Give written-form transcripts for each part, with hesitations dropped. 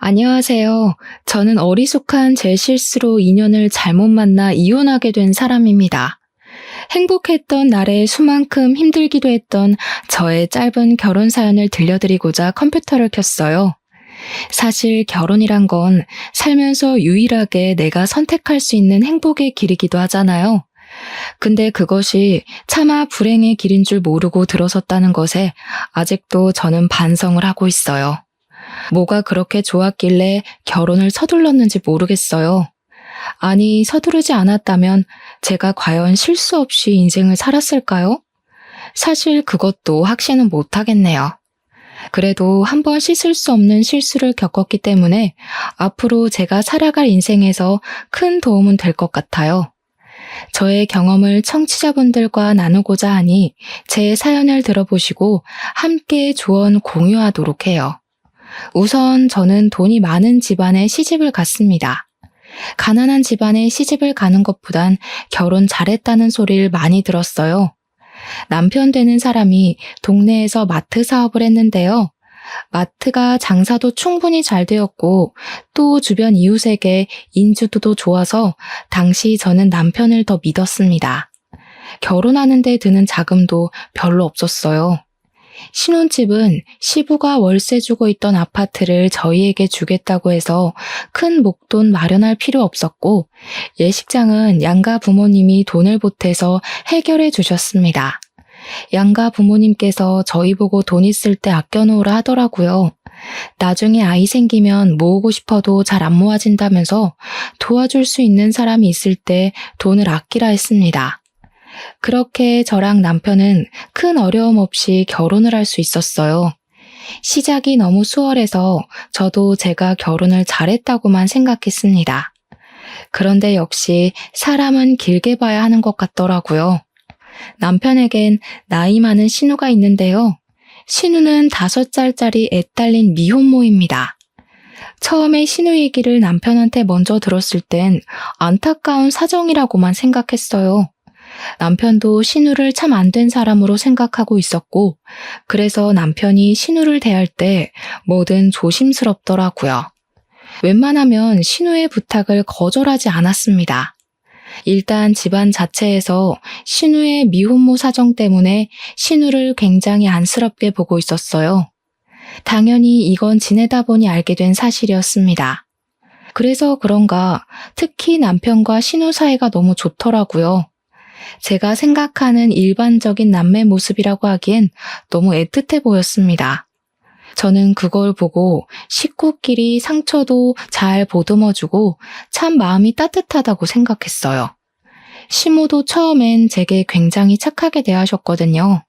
안녕하세요. 저는 어리숙한 제 실수로 인연을 잘못 만나 이혼하게 된 사람입니다. 행복했던 날에 수만큼 힘들기도 했던 저의 짧은 결혼 사연을 들려드리고자 컴퓨터를 켰어요. 사실 결혼이란 건 살면서 유일하게 내가 선택할 수 있는 행복의 길이기도 하잖아요. 근데 그것이 차마 불행의 길인 줄 모르고 들어섰다는 것에 아직도 저는 반성을 하고 있어요. 뭐가 그렇게 좋았길래 결혼을 서둘렀는지 모르겠어요. 아니, 서두르지 않았다면 제가 과연 실수 없이 인생을 살았을까요? 사실 그것도 확신은 못하겠네요. 그래도 한번 씻을 수 없는 실수를 겪었기 때문에 앞으로 제가 살아갈 인생에서 큰 도움은 될 것 같아요. 저의 경험을 청취자분들과 나누고자 하니 제 사연을 들어보시고 함께 조언 공유하도록 해요. 우선 저는 돈이 많은 집안에 시집을 갔습니다. 가난한 집안에 시집을 가는 것보단 결혼 잘했다는 소리를 많이 들었어요. 남편 되는 사람이 동네에서 마트 사업을 했는데요. 마트가 장사도 충분히 잘 되었고 또 주변 이웃에게 인지도도 좋아서 당시 저는 남편을 더 믿었습니다. 결혼하는 데 드는 자금도 별로 없었어요. 신혼집은 시부가 월세 주고 있던 아파트를 저희에게 주겠다고 해서 큰 목돈 마련할 필요 없었고 예식장은 양가 부모님이 돈을 보태서 해결해 주셨습니다. 양가 부모님께서 저희 보고 돈 있을 때 아껴놓으라 하더라고요. 나중에 아이 생기면 모으고 싶어도 잘 안 모아진다면서 도와줄 수 있는 사람이 있을 때 돈을 아끼라 했습니다. 그렇게 저랑 남편은 큰 어려움 없이 결혼을 할 수 있었어요. 시작이 너무 수월해서 저도 제가 결혼을 잘했다고만 생각했습니다. 그런데 역시 사람은 길게 봐야 하는 것 같더라고요. 남편에겐 나이 많은 신우가 있는데요. 신우는 5살짜리 애 딸린 미혼모입니다. 처음에 신우 얘기를 남편한테 먼저 들었을 땐 안타까운 사정이라고만 생각했어요. 남편도 신우를 참 안 된 사람으로 생각하고 있었고 그래서 남편이 신우를 대할 때 뭐든 조심스럽더라고요. 웬만하면 신우의 부탁을 거절하지 않았습니다. 일단 집안 자체에서 신우의 미혼모 사정 때문에 신우를 굉장히 안쓰럽게 보고 있었어요. 당연히 이건 지내다 보니 알게 된 사실이었습니다. 그래서 그런가 특히 남편과 신우 사이가 너무 좋더라고요. 제가 생각하는 일반적인 남매 모습이라고 하기엔 너무 애틋해 보였습니다. 저는 그걸 보고 식구끼리 상처도 잘 보듬어주고 참 마음이 따뜻하다고 생각했어요. 시모도 처음엔 제게 굉장히 착하게 대하셨거든요.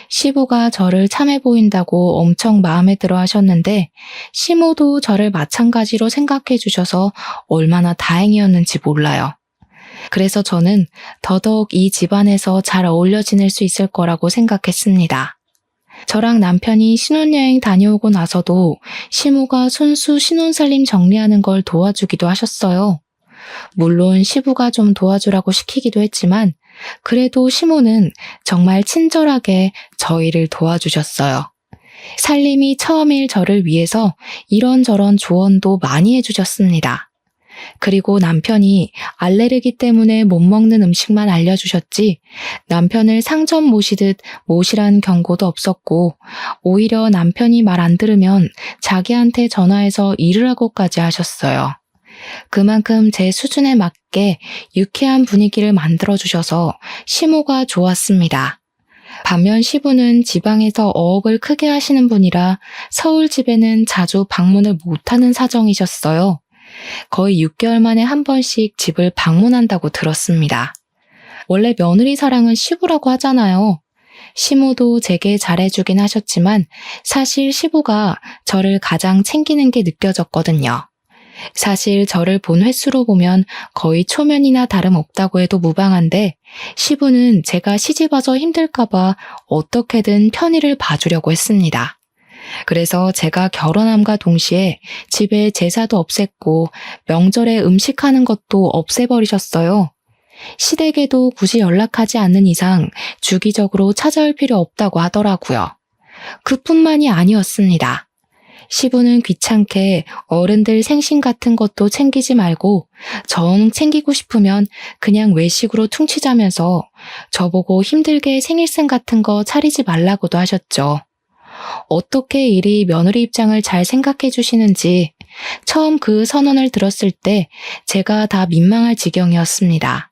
시부가 저를 참해 보인다고 엄청 마음에 들어 하셨는데 시모도 저를 마찬가지로 생각해 주셔서 얼마나 다행이었는지 몰라요. 그래서 저는 더더욱 이 집안에서 잘 어울려 지낼 수 있을 거라고 생각했습니다. 저랑 남편이 신혼여행 다녀오고 나서도 시모가 손수 신혼살림 정리하는 걸 도와주기도 하셨어요. 물론 시부가 좀 도와주라고 시키기도 했지만 그래도 시모는 정말 친절하게 저희를 도와주셨어요. 살림이 처음일 저를 위해서 이런저런 조언도 많이 해주셨습니다. 그리고 남편이 알레르기 때문에 못 먹는 음식만 알려주셨지 남편을 상점 모시듯 모시란 경고도 없었고 오히려 남편이 말 안 들으면 자기한테 전화해서 이르라고까지 하셨어요. 그만큼 제 수준에 맞게 유쾌한 분위기를 만들어주셔서 시모가 좋았습니다. 반면 시부는 지방에서 어업을 크게 하시는 분이라 서울 집에는 자주 방문을 못하는 사정이셨어요. 거의 6개월 만에 한 번씩 집을 방문한다고 들었습니다. 원래 며느리 사랑은 시부라고 하잖아요. 시모도 제게 잘해주긴 하셨지만 사실 시부가 저를 가장 챙기는 게 느껴졌거든요. 사실 저를 본 횟수로 보면 거의 초면이나 다름없다고 해도 무방한데 시부는 제가 시집와서 힘들까봐 어떻게든 편의를 봐주려고 했습니다. 그래서 제가 결혼함과 동시에 집에 제사도 없앴고 명절에 음식하는 것도 없애버리셨어요. 시댁에도 굳이 연락하지 않는 이상 주기적으로 찾아올 필요 없다고 하더라고요. 그뿐만이 아니었습니다. 시부는 귀찮게 어른들 생신 같은 것도 챙기지 말고 정 챙기고 싶으면 그냥 외식으로 퉁치자면서 저보고 힘들게 생일상 같은 거 차리지 말라고도 하셨죠. 어떻게 이리 며느리 입장을 잘 생각해 주시는지 처음 그 선언을 들었을 때 제가 다 민망할 지경이었습니다.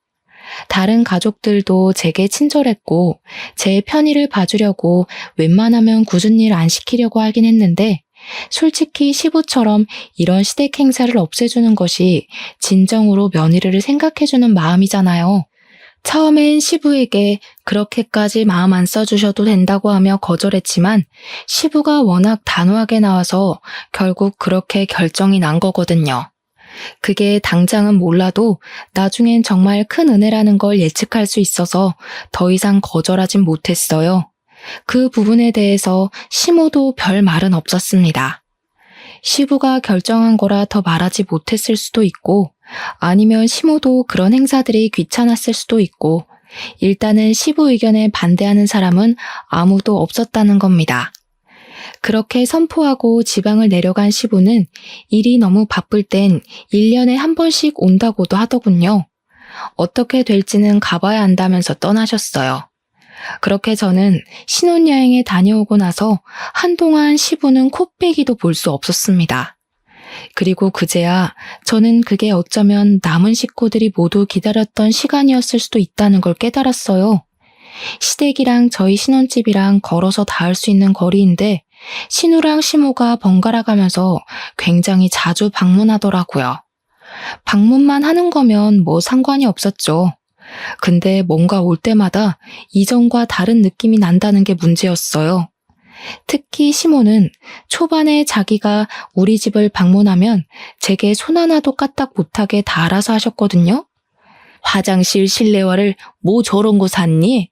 다른 가족들도 제게 친절했고 제 편의를 봐주려고 웬만하면 굳은 일 안 시키려고 하긴 했는데 솔직히 시부처럼 이런 시댁 행사를 없애주는 것이 진정으로 며느리를 생각해주는 마음이잖아요. 처음엔 시부에게 그렇게까지 마음 안 써주셔도 된다고 하며 거절했지만 시부가 워낙 단호하게 나와서 결국 그렇게 결정이 난 거거든요. 그게 당장은 몰라도 나중엔 정말 큰 은혜라는 걸 예측할 수 있어서 더 이상 거절하진 못했어요. 그 부분에 대해서 시모도 별 말은 없었습니다. 시부가 결정한 거라 더 말하지 못했을 수도 있고 아니면 시모도 그런 행사들이 귀찮았을 수도 있고 일단은 시부 의견에 반대하는 사람은 아무도 없었다는 겁니다. 그렇게 선포하고 지방을 내려간 시부는 일이 너무 바쁠 땐 1년에 한 번씩 온다고도 하더군요. 어떻게 될지는 가봐야 한다면서 떠나셨어요. 그렇게 저는 신혼여행에 다녀오고 나서 한동안 시부는 코빼기도 볼 수 없었습니다. 그리고 그제야 저는 그게 어쩌면 남은 식구들이 모두 기다렸던 시간이었을 수도 있다는 걸 깨달았어요. 시댁이랑 저희 신혼집이랑 걸어서 닿을 수 있는 거리인데 신우랑 시모가 번갈아 가면서 굉장히 자주 방문하더라고요. 방문만 하는 거면 뭐 상관이 없었죠. 근데 뭔가 올 때마다 이전과 다른 느낌이 난다는 게 문제였어요. 특히 시모는 초반에 자기가 우리 집을 방문하면 제게 손 하나도 까딱 못하게 다 알아서 하셨거든요. 화장실 실내화를 뭐 저런 거 샀니?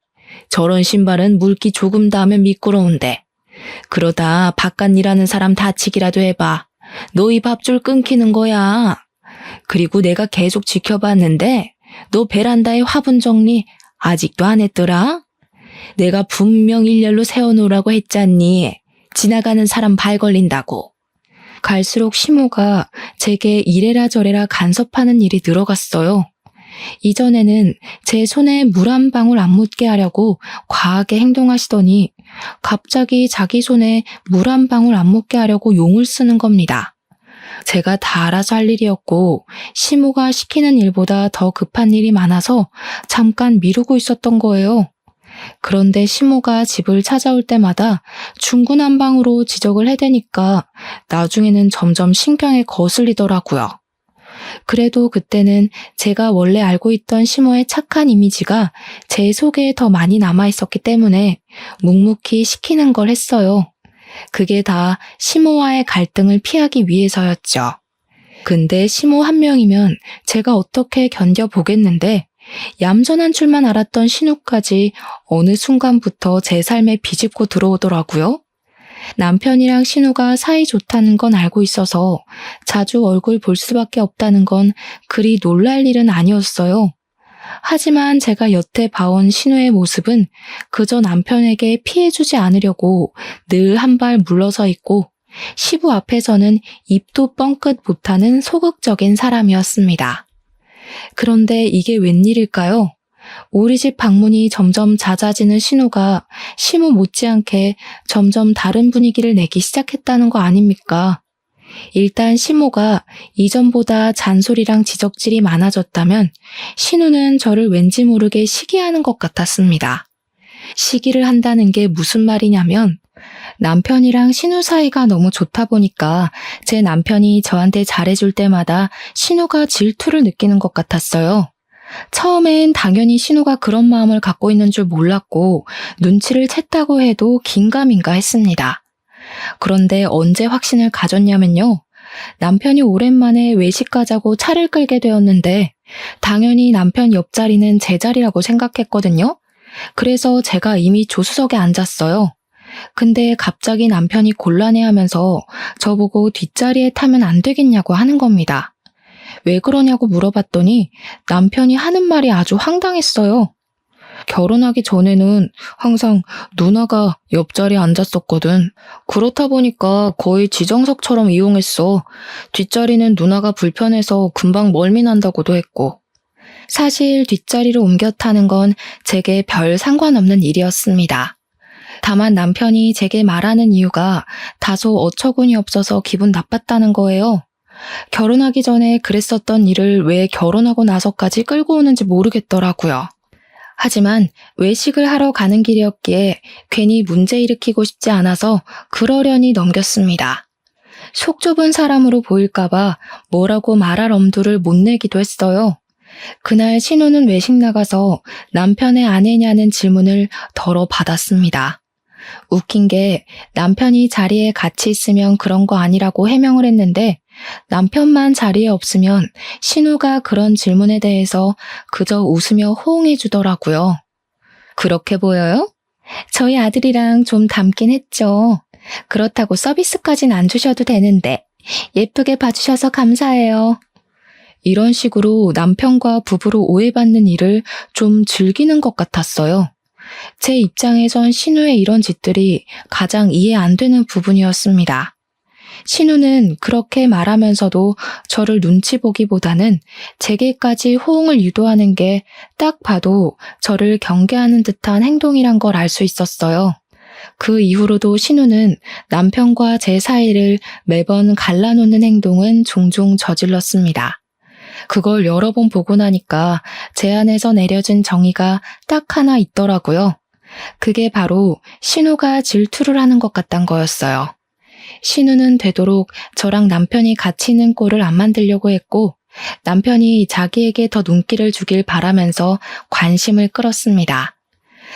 저런 신발은 물기 조금 닿으면 미끄러운데. 그러다 바깥 일하는 사람 다치기라도 해봐. 너희 밥줄 끊기는 거야. 그리고 내가 계속 지켜봤는데 너 베란다에 화분 정리 아직도 안 했더라? 내가 분명 일렬로 세워놓으라고 했잖니. 지나가는 사람 발 걸린다고. 갈수록 시모가 제게 이래라 저래라 간섭하는 일이 늘어갔어요. 이전에는 제 손에 물 한 방울 안 묻게 하려고 과하게 행동하시더니 갑자기 자기 손에 물 한 방울 안 묻게 하려고 용을 쓰는 겁니다. 제가 다 알아서 할 일이었고 시모가 시키는 일보다 더 급한 일이 많아서 잠깐 미루고 있었던 거예요. 그런데 시모가 집을 찾아올 때마다 중구난방으로 지적을 해대니까 나중에는 점점 신경에 거슬리더라고요. 그래도 그때는 제가 원래 알고 있던 시모의 착한 이미지가 제 속에 더 많이 남아있었기 때문에 묵묵히 시키는 걸 했어요. 그게 다 시모와의 갈등을 피하기 위해서였죠. 근데 시모 한 명이면 제가 어떻게 견뎌보겠는데 얌전한 줄만 알았던 신우까지 어느 순간부터 제 삶에 비집고 들어오더라고요. 남편이랑 신우가 사이 좋다는 건 알고 있어서 자주 얼굴 볼 수밖에 없다는 건 그리 놀랄 일은 아니었어요. 하지만 제가 여태 봐온 신우의 모습은 그저 남편에게 피해주지 않으려고 늘 한 발 물러서 있고 시부 앞에서는 입도 뻥끗 못하는 소극적인 사람이었습니다. 그런데 이게 웬일일까요? 우리 집 방문이 점점 잦아지는 신우가 시모 못지않게 점점 다른 분위기를 내기 시작했다는 거 아닙니까? 일단 시모가 이전보다 잔소리랑 지적질이 많아졌다면 신우는 저를 왠지 모르게 시기하는 것 같았습니다. 시기를 한다는 게 무슨 말이냐면 남편이랑 신우 사이가 너무 좋다 보니까 제 남편이 저한테 잘해줄 때마다 신우가 질투를 느끼는 것 같았어요. 처음엔 당연히 신우가 그런 마음을 갖고 있는 줄 몰랐고 눈치를 챘다고 해도 긴가민가 했습니다. 그런데 언제 확신을 가졌냐면요. 남편이 오랜만에 외식 가자고 차를 끌게 되었는데 당연히 남편 옆자리는 제 자리라고 생각했거든요. 그래서 제가 이미 조수석에 앉았어요. 근데 갑자기 남편이 곤란해하면서 저보고 뒷자리에 타면 안 되겠냐고 하는 겁니다. 왜 그러냐고 물어봤더니 남편이 하는 말이 아주 황당했어요. 결혼하기 전에는 항상 누나가 옆자리에 앉았었거든. 그렇다 보니까 거의 지정석처럼 이용했어. 뒷자리는 누나가 불편해서 금방 멀미 난다고도 했고. 사실 뒷자리로 옮겨 타는 건 제게 별 상관없는 일이었습니다. 다만 남편이 제게 말하는 이유가 다소 어처구니 없어서 기분 나빴다는 거예요. 결혼하기 전에 그랬었던 일을 왜 결혼하고 나서까지 끌고 오는지 모르겠더라고요. 하지만 외식을 하러 가는 길이었기에 괜히 문제 일으키고 싶지 않아서 그러려니 넘겼습니다. 속 좁은 사람으로 보일까봐 뭐라고 말할 엄두를 못 내기도 했어요. 그날 신우는 외식 나가서 남편의 아내냐는 질문을 덜어 받았습니다. 웃긴 게 남편이 자리에 같이 있으면 그런 거 아니라고 해명을 했는데 남편만 자리에 없으면 신우가 그런 질문에 대해서 그저 웃으며 호응해 주더라고요. 그렇게 보여요? 저희 아들이랑 좀 닮긴 했죠. 그렇다고 서비스까진 안 주셔도 되는데 예쁘게 봐주셔서 감사해요. 이런 식으로 남편과 부부로 오해받는 일을 좀 즐기는 것 같았어요. 제 입장에선 신우의 이런 짓들이 가장 이해 안 되는 부분이었습니다. 신우는 그렇게 말하면서도 저를 눈치 보기보다는 제게까지 호응을 유도하는 게 딱 봐도 저를 경계하는 듯한 행동이란 걸 알 수 있었어요. 그 이후로도 신우는 남편과 제 사이를 매번 갈라놓는 행동은 종종 저질렀습니다. 그걸 여러 번 보고 나니까 제 안에서 내려진 정의가 딱 하나 있더라고요. 그게 바로 신우가 질투를 하는 것 같단 거였어요. 신우는 되도록 저랑 남편이 같이 있는 꼴을 안 만들려고 했고 남편이 자기에게 더 눈길을 주길 바라면서 관심을 끌었습니다.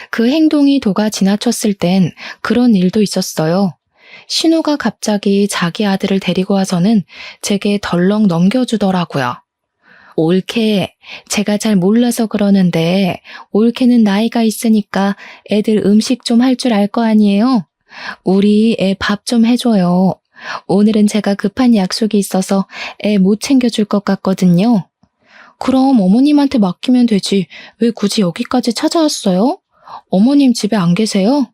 그 행동이 도가 지나쳤을 땐 그런 일도 있었어요. 신우가 갑자기 자기 아들을 데리고 와서는 제게 덜렁 넘겨주더라고요. 올케, 제가 잘 몰라서 그러는데 올케는 나이가 있으니까 애들 음식 좀 할 줄 알 거 아니에요? 우리 애 밥 좀 해줘요. 오늘은 제가 급한 약속이 있어서 애 못 챙겨줄 것 같거든요. 그럼 어머님한테 맡기면 되지. 왜 굳이 여기까지 찾아왔어요? 어머님 집에 안 계세요?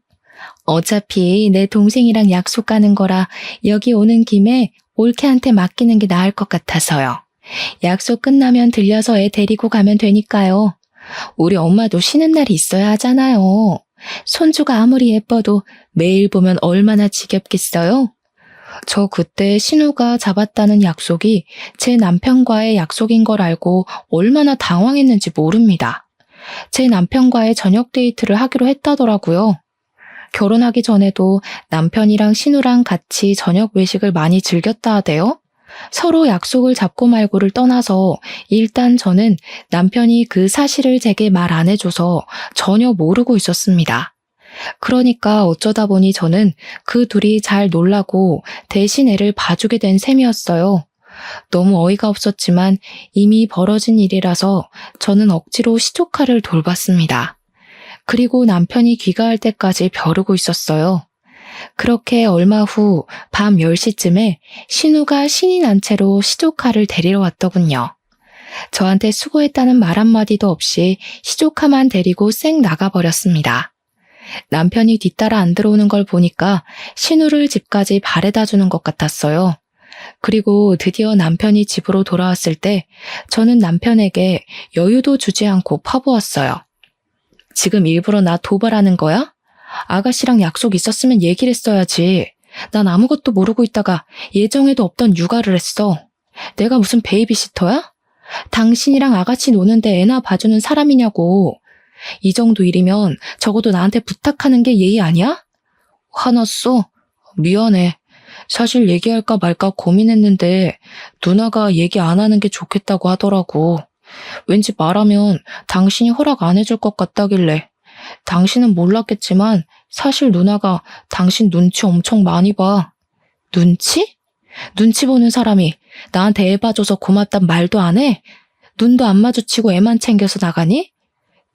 어차피 내 동생이랑 약속 가는 거라 여기 오는 김에 올케한테 맡기는 게 나을 것 같아서요. 약속 끝나면 들려서 애 데리고 가면 되니까요. 우리 엄마도 쉬는 날이 있어야 하잖아요. 손주가 아무리 예뻐도 매일 보면 얼마나 지겹겠어요? 저 그때 신우가 잡았다는 약속이 제 남편과의 약속인 걸 알고 얼마나 당황했는지 모릅니다. 제 남편과의 저녁 데이트를 하기로 했다더라고요. 결혼하기 전에도 남편이랑 신우랑 같이 저녁 외식을 많이 즐겼다 하대요. 서로 약속을 잡고 말고를 떠나서 일단 저는 남편이 그 사실을 제게 말 안 해줘서 전혀 모르고 있었습니다. 그러니까 어쩌다 보니 저는 그 둘이 잘 놀라고 대신 애를 봐주게 된 셈이었어요. 너무 어이가 없었지만 이미 벌어진 일이라서 저는 억지로 시조카를 돌봤습니다. 그리고 남편이 귀가할 때까지 벼르고 있었어요. 그렇게 얼마 후 밤 10시쯤에 신우가 신이 난 채로 시조카를 데리러 왔더군요. 저한테 수고했다는 말 한마디도 없이 시조카만 데리고 쌩 나가버렸습니다. 남편이 뒤따라 안 들어오는 걸 보니까 신우를 집까지 바래다 주는 것 같았어요. 그리고 드디어 남편이 집으로 돌아왔을 때 저는 남편에게 여유도 주지 않고 퍼부었어요. 지금 일부러 나 도발하는 거야? 아가씨랑 약속 있었으면 얘기를 했어야지. 난 아무것도 모르고 있다가 예정에도 없던 육아를 했어. 내가 무슨 베이비시터야? 당신이랑 아가씨 노는데 애나 봐주는 사람이냐고. 이 정도 일이면 적어도 나한테 부탁하는 게 예의 아니야? 화났어? 미안해. 사실 얘기할까 말까 고민했는데 누나가 얘기 안 하는 게 좋겠다고 하더라고. 왠지 말하면 당신이 허락 안 해줄 것 같다길래. 당신은 몰랐겠지만 사실 누나가 당신 눈치 엄청 많이 봐. 눈치? 눈치 보는 사람이 나한테 애 봐줘서 고맙단 말도 안 해? 눈도 안 마주치고 애만 챙겨서 나가니?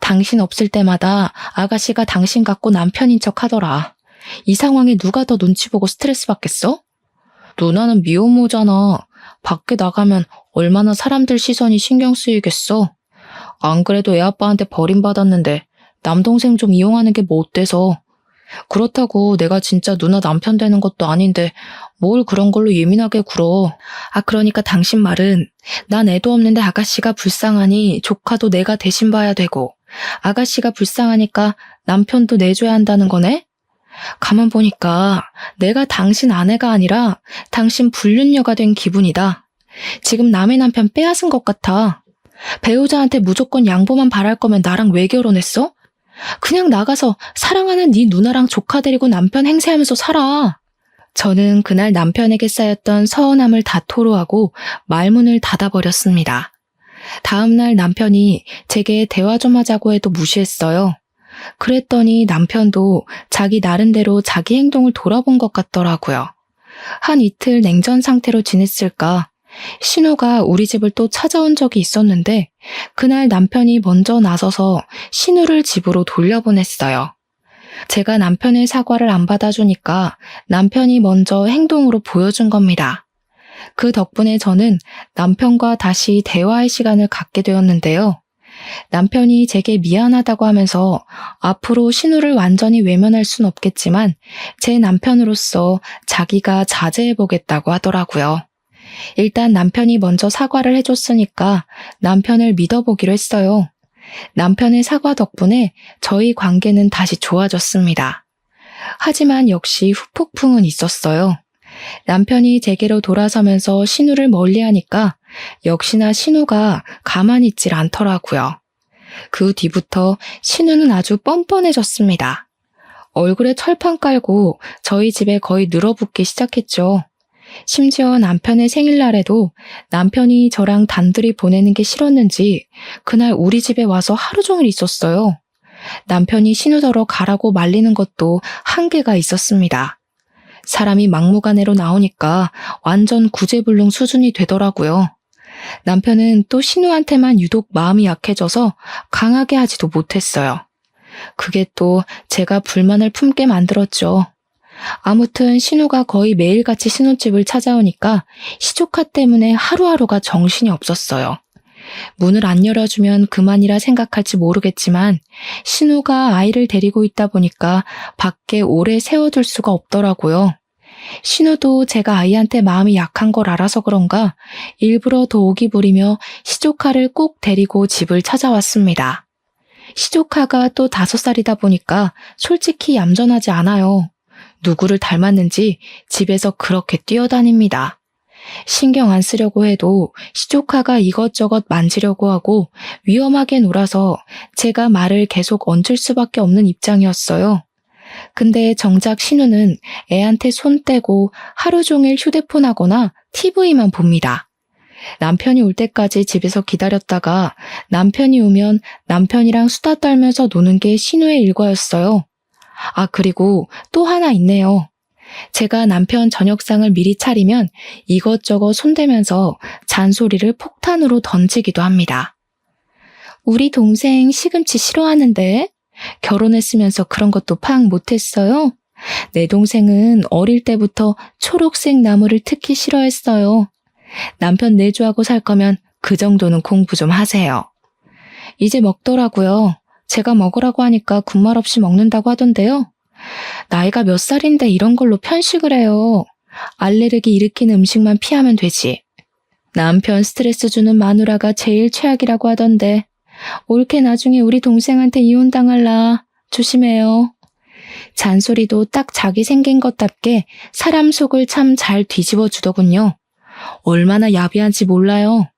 당신 없을 때마다 아가씨가 당신 같고 남편인 척 하더라. 이 상황에 누가 더 눈치 보고 스트레스 받겠어? 누나는 미혼모잖아. 밖에 나가면 얼마나 사람들 시선이 신경 쓰이겠어. 안 그래도 애 아빠한테 버림받았는데 남동생 좀 이용하는 게 뭐 어때서. 그렇다고 내가 진짜 누나 남편 되는 것도 아닌데 뭘 그런 걸로 예민하게 굴어. 그러니까 당신 말은 난 애도 없는데 아가씨가 불쌍하니 조카도 내가 대신 봐야 되고 아가씨가 불쌍하니까 남편도 내줘야 한다는 거네? 가만 보니까 내가 당신 아내가 아니라 당신 불륜녀가 된 기분이다. 지금 남의 남편 빼앗은 것 같아. 배우자한테 무조건 양보만 바랄 거면 나랑 왜 결혼했어? 그냥 나가서 사랑하는 네 누나랑 조카 데리고 남편 행세하면서 살아. 저는 그날 남편에게 쌓였던 서운함을 다 토로하고 말문을 닫아버렸습니다. 다음날 남편이 제게 대화 좀 하자고 해도 무시했어요. 그랬더니 남편도 자기 나름대로 자기 행동을 돌아본 것 같더라고요. 한 이틀 냉전 상태로 지냈을까? 신우가 우리 집을 또 찾아온 적이 있었는데 그날 남편이 먼저 나서서 신우를 집으로 돌려보냈어요. 제가 남편의 사과를 안 받아주니까 남편이 먼저 행동으로 보여준 겁니다. 그 덕분에 저는 남편과 다시 대화의 시간을 갖게 되었는데요. 남편이 제게 미안하다고 하면서 앞으로 신우를 완전히 외면할 순 없겠지만 제 남편으로서 자기가 자제해보겠다고 하더라고요. 일단 남편이 먼저 사과를 해줬으니까 남편을 믿어보기로 했어요. 남편의 사과 덕분에 저희 관계는 다시 좋아졌습니다. 하지만 역시 후폭풍은 있었어요. 남편이 제게로 돌아서면서 신우를 멀리하니까 역시나 신우가 가만히 있질 않더라고요. 그 뒤부터 신우는 아주 뻔뻔해졌습니다. 얼굴에 철판 깔고 저희 집에 거의 늘어붙기 시작했죠. 심지어 남편의 생일날에도 남편이 저랑 단둘이 보내는 게 싫었는지 그날 우리 집에 와서 하루 종일 있었어요. 남편이 신우더러 가라고 말리는 것도 한계가 있었습니다. 사람이 막무가내로 나오니까 완전 구제불능 수준이 되더라고요. 남편은 또 신우한테만 유독 마음이 약해져서 강하게 하지도 못했어요. 그게 또 제가 불만을 품게 만들었죠. 아무튼 신우가 거의 매일같이 신우집을 찾아오니까 시조카 때문에 하루하루가 정신이 없었어요. 문을 안 열어주면 그만이라 생각할지 모르겠지만 신우가 아이를 데리고 있다 보니까 밖에 오래 세워둘 수가 없더라고요. 신우도 제가 아이한테 마음이 약한 걸 알아서 그런가 일부러 더 오기 부리며 시조카를 꼭 데리고 집을 찾아왔습니다. 시조카가 또 5살이다 보니까 솔직히 얌전하지 않아요. 누구를 닮았는지 집에서 그렇게 뛰어다닙니다. 신경 안 쓰려고 해도 시조카가 이것저것 만지려고 하고 위험하게 놀아서 제가 말을 계속 얹을 수밖에 없는 입장이었어요. 근데 정작 신우는 애한테 손 떼고 하루 종일 휴대폰 하거나 TV만 봅니다. 남편이 올 때까지 집에서 기다렸다가 남편이 오면 남편이랑 수다 떨면서 노는 게 신우의 일과였어요. 그리고 또 하나 있네요. 제가 남편 저녁상을 미리 차리면 이것저것 손대면서 잔소리를 폭탄으로 던지기도 합니다. 우리 동생 시금치 싫어하는데 결혼했으면서 그런 것도 파악 못했어요? 내 동생은 어릴 때부터 초록색 나무를 특히 싫어했어요. 남편 내조하고 살 거면 그 정도는 공부 좀 하세요. 이제 먹더라고요. 제가 먹으라고 하니까 군말 없이 먹는다고 하던데요. 나이가 몇 살인데 이런 걸로 편식을 해요. 알레르기 일으키는 음식만 피하면 되지. 남편 스트레스 주는 마누라가 제일 최악이라고 하던데 올케 나중에 우리 동생한테 이혼당할라. 조심해요. 잔소리도 딱 자기 생긴 것답게 사람 속을 참 잘 뒤집어 주더군요. 얼마나 야비한지 몰라요.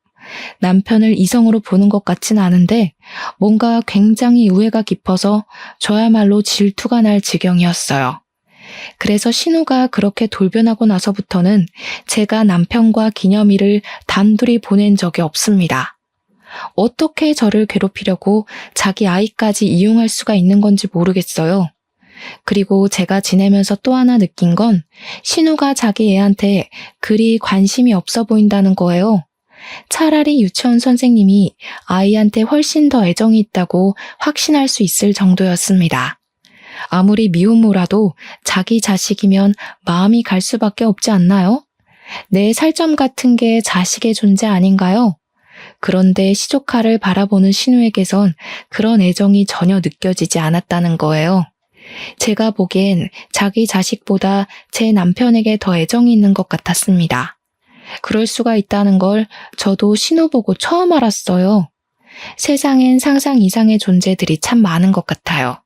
남편을 이성으로 보는 것 같진 않은데 뭔가 굉장히 우애가 깊어서 저야말로 질투가 날 지경이었어요. 그래서 신우가 그렇게 돌변하고 나서부터는 제가 남편과 기념일을 단둘이 보낸 적이 없습니다. 어떻게 저를 괴롭히려고 자기 아이까지 이용할 수가 있는 건지 모르겠어요. 그리고 제가 지내면서 또 하나 느낀 건 신우가 자기 애한테 그리 관심이 없어 보인다는 거예요. 차라리 유치원 선생님이 아이한테 훨씬 더 애정이 있다고 확신할 수 있을 정도였습니다. 아무리 미혼모라도 자기 자식이면 마음이 갈 수밖에 없지 않나요? 내 살점 같은 게 자식의 존재 아닌가요? 그런데 시조카를 바라보는 신우에게선 그런 애정이 전혀 느껴지지 않았다는 거예요. 제가 보기엔 자기 자식보다 제 남편에게 더 애정이 있는 것 같았습니다. 그럴 수가 있다는 걸 저도 신우 보고 처음 알았어요. 세상엔 상상 이상의 존재들이 참 많은 것 같아요.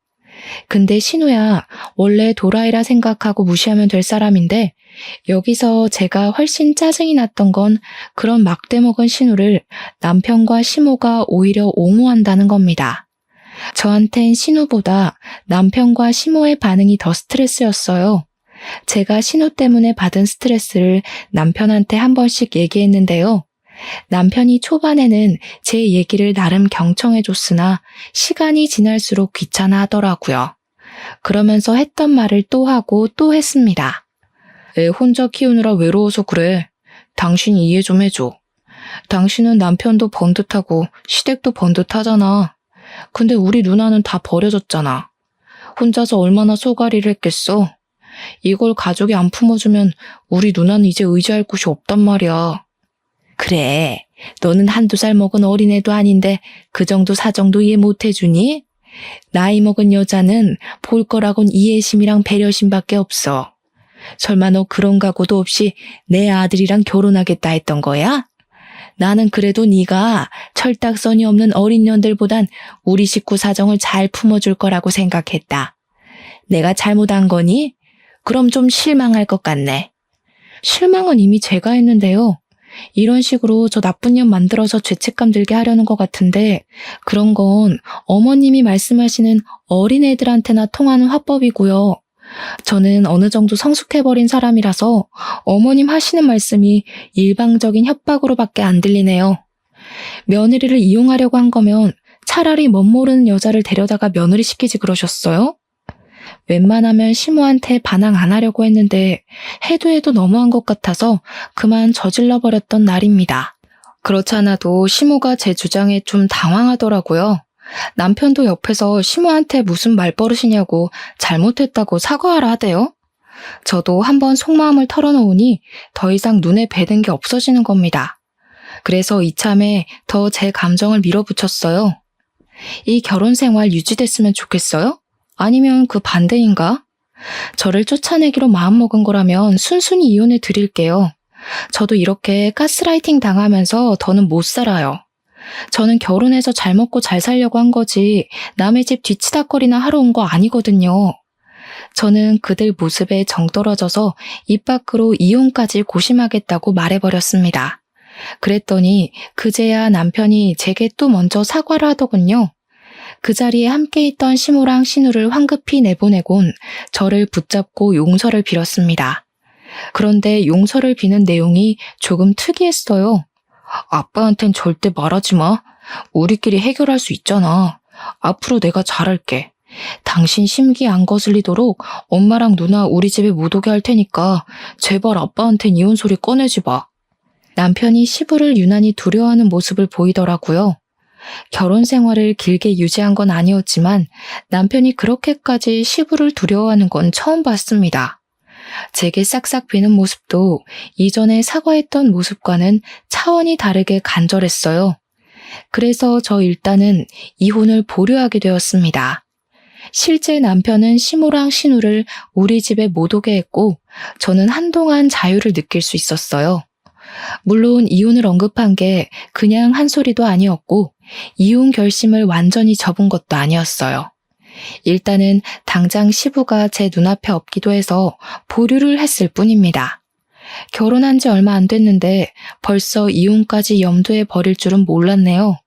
근데 신우야, 원래 도라이라 생각하고 무시하면 될 사람인데 여기서 제가 훨씬 짜증이 났던 건 그런 막대먹은 신우를 남편과 시모가 오히려 옹호한다는 겁니다. 저한텐 신우보다 남편과 시모의 반응이 더 스트레스였어요. 제가 신우 때문에 받은 스트레스를 남편한테 한 번씩 얘기했는데요. 남편이 초반에는 제 얘기를 나름 경청해줬으나 시간이 지날수록 귀찮아 하더라고요. 그러면서 했던 말을 또 하고 또 했습니다. 애 혼자 키우느라 외로워서 그래. 당신이 이해 좀 해줘. 당신은 남편도 번듯하고 시댁도 번듯하잖아. 근데 우리 누나는 다 버려졌잖아. 혼자서 얼마나 쏘가리를 했겠어. 이걸 가족이 안 품어주면 우리 누나는 이제 의지할 곳이 없단 말이야. 그래, 너는 한두 살 먹은 어린애도 아닌데 그 정도 사정도 이해 못 해주니? 나이 먹은 여자는 볼 거라곤 이해심이랑 배려심밖에 없어. 설마 너 그런 각오도 없이 내 아들이랑 결혼하겠다 했던 거야? 나는 그래도 네가 철딱서니 없는 어린 년들보단 우리 식구 사정을 잘 품어줄 거라고 생각했다. 내가 잘못한 거니? 그럼 좀 실망할 것 같네. 실망은 이미 제가 했는데요. 이런 식으로 저 나쁜 년 만들어서 죄책감 들게 하려는 것 같은데 그런 건 어머님이 말씀하시는 어린애들한테나 통하는 화법이고요. 저는 어느 정도 성숙해버린 사람이라서 어머님 하시는 말씀이 일방적인 협박으로밖에 안 들리네요. 며느리를 이용하려고 한 거면 차라리 멋모르는 여자를 데려다가 며느리 시키지 그러셨어요? 웬만하면 시모한테 반항 안 하려고 했는데 해도 너무한 것 같아서 그만 저질러버렸던 날입니다. 그렇지 않아도 시모가 제 주장에 좀 당황하더라고요. 남편도 옆에서 시모한테 무슨 말버릇이냐고 잘못했다고 사과하라 하대요. 저도 한번 속마음을 털어놓으니 더 이상 눈에 뵈는 게 없어지는 겁니다. 그래서 이참에 더 제 감정을 밀어붙였어요. 이 결혼 생활 유지됐으면 좋겠어요? 아니면 그 반대인가? 저를 쫓아내기로 마음먹은 거라면 순순히 이혼해 드릴게요. 저도 이렇게 가스라이팅 당하면서 더는 못 살아요. 저는 결혼해서 잘 먹고 잘 살려고 한 거지 남의 집 뒤치다거리나 하러 온 거 아니거든요. 저는 그들 모습에 정 떨어져서 입 밖으로 이혼까지 고심하겠다고 말해버렸습니다. 그랬더니 그제야 남편이 제게 또 먼저 사과를 하더군요. 그 자리에 함께 있던 시모랑 신우를 황급히 내보내곤 저를 붙잡고 용서를 빌었습니다. 그런데 용서를 비는 내용이 조금 특이했어요. 아빠한텐 절대 말하지 마. 우리끼리 해결할 수 있잖아. 앞으로 내가 잘할게. 당신 심기 안 거슬리도록 엄마랑 누나 우리 집에 못 오게 할 테니까 제발 아빠한텐 이혼 소리 꺼내지 마. 남편이 시부를 유난히 두려워하는 모습을 보이더라고요. 결혼 생활을 길게 유지한 건 아니었지만 남편이 그렇게까지 시부를 두려워하는 건 처음 봤습니다. 제게 싹싹 비는 모습도 이전에 사과했던 모습과는 차원이 다르게 간절했어요. 그래서 저 일단은 이혼을 보류하게 되었습니다. 실제 남편은 시모랑 신우를 우리 집에 못 오게 했고 저는 한동안 자유를 느낄 수 있었어요. 물론 이혼을 언급한 게 그냥 한 소리도 아니었고 이혼 결심을 완전히 접은 것도 아니었어요. 일단은 당장 시부가 제 눈앞에 없기도 해서 보류를 했을 뿐입니다. 결혼한 지 얼마 안 됐는데 벌써 이혼까지 염두에 버릴 줄은 몰랐네요.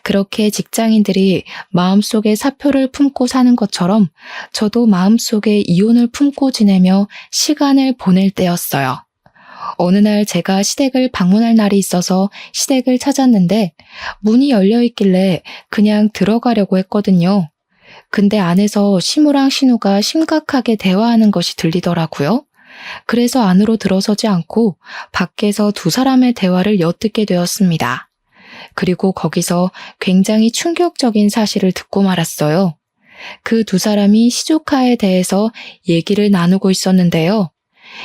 그렇게 직장인들이 마음속에 사표를 품고 사는 것처럼 저도 마음속에 이혼을 품고 지내며 시간을 보낼 때였어요. 어느 날 제가 시댁을 방문할 날이 있어서 시댁을 찾았는데 문이 열려 있길래 그냥 들어가려고 했거든요. 근데 안에서 시무랑 신우가 심각하게 대화하는 것이 들리더라고요. 그래서 안으로 들어서지 않고 밖에서 두 사람의 대화를 엿듣게 되었습니다. 그리고 거기서 굉장히 충격적인 사실을 듣고 말았어요. 그 두 사람이 시조카에 대해서 얘기를 나누고 있었는데요.